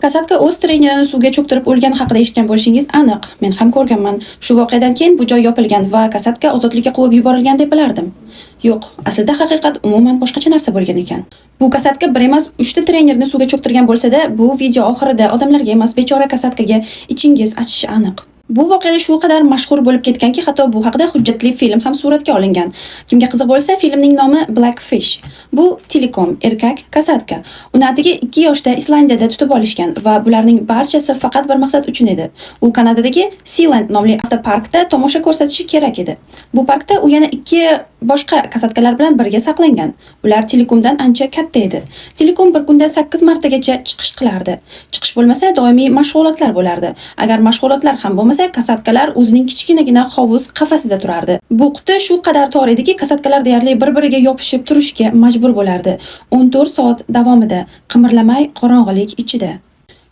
Kasatka o'z trenerini suvga cho'ktirib o'lgani haqida eshitgan bo'lishingiz aniq. Men ham ko'rganman. Shu voqeadan keyin bu joy yopilgan va kasatka ozodlikka quvib yuborilgan deb bilardim. Yo'q, aslida haqiqat umuman boshqacha narsa bo'lgan ekan. Bu kasatka bir emas, 3 ta trenerni suvga cho'ktirgan bo'lsa-da, bu video oxirida odamlarga emas, bechora kasatkaga ichingiz achishi aniq. Bu voqea shu qadar mashhur bo'lib ketganki, hatto bu haqida hujjatli film ham suratga olingan. Kimga qiziq bo'lsa, filmning nomi Blackfish. Bu telekom erkak kasatka. Uni atigi 2 yoshda Islandiyada tutib olishgan va bularning barchasi faqat bir maqsad uchun edi. U Kanadadagi Sealand nomli avtoparkda tomosha ko'rsatishi kerak edi. Bu parkda u yana 2 boshqa kasatkalar bilan birga saqlangan. Ular telekomdan ancha katta edi. Telekom bir kunda 8 martagacha chiqish qilardi. Chiqish bo'lmasa, doimiy mashg'ulotlar bo'lardi. Agar mashg'ulotlar ham bo'lmasa, kasatkalar o'zining kichkinagina hovuz qafasida turardi. Bu quti shu qadar tor ediki, kasatkalar deyarli bir-biriga yopishib turishga majbur bo'lardi. 14 soat davomida qimirlamay qorong'ilik ichida.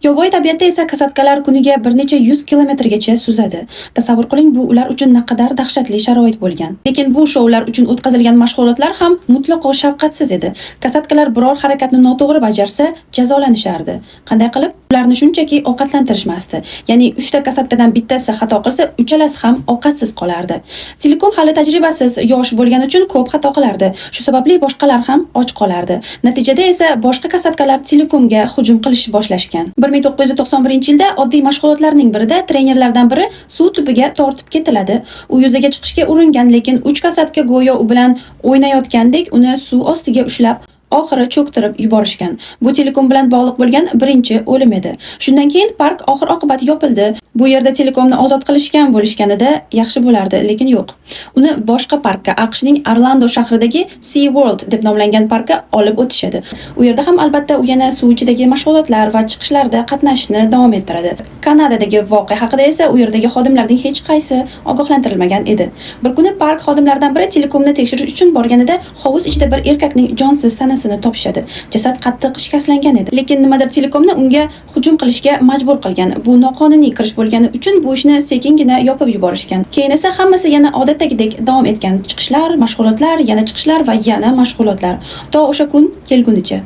Yovvoyi tabiatda esa kasatkalar kuniga bir necha 100 kilometrgacha suzadi. Tasavvur qiling, bu ular uchun naqadar dahshatli sharoit bo'lgan. Lekin bu shoular uchun o'tkazilgan mashg'ulotlar ham mutlaqo shafqatsiz edi. Kasatkalar biror harakatni noto'g'ri bajarsa, jazolanishardi. Qanday qilib? Ularni shunchaki ovqatlantirishmasdi. Ya'ni 3 ta kasatkadan bittasi xato qilsa, uchalasi ham ovqatsiz qolardi. Telekom hali tajribasiz, yosh bo'lgani uchun ko'p xato qilardi. Shu sababli boshqalar ham och qolardi. Natijada esa boshqa kasatkalar telekomga hujum qilish boshlashgan. 1991-yilda oddiy mashg'ulotlarning birida trenerlardan biri suv tubiga tortib ketiladi. U yuzaga chiqishga uringan, lekin 3 kasatka go'yo u bilan o'ynayotgandek uni suv ostiga ushlab oxiri cho'ktirib yuborishgan. Bu telekom bilan bog'liq bo'lgan birinchi o'lim edi. Shundan keyin park oxir-oqibat yopildi. Bu yerda telekomni ozod qilishgan bo'lishganida yaxshi bo'lardi, lekin yo'q. Uni boshqa parkka, AQShning Orlando shahridagi Sea World deb nomlangan parkka olib o'tishadi. U yerda ham albatta u yana suv ichidagi mashg'ulotlar va chiqishlarda qatnashishni davom ettiradi. Kanadadagi voqea haqida esa u yerdagi xodimlarning hech qaysi ogohlantirilmagan edi. Bir kuni park xodimlaridan biri telekomni tekshirish uchun borganida hovuz ichida bir erkakning jonsiz tanasini topishadi. Jasad qattiq shikastlangan edi. Lekin nimadir telekomni unga hujum qilishga majbur qilgan. Bu noqonuniy kirish bo'lgani uchun bu ishni sekingina yopib yuborishgan. Keyin esa hammasi yana odatdagidek davom etgan. Chiqishlar, mashg'ulotlar, yana chiqishlar va yana mashg'ulotlar. To o'sha kun kelgunicha.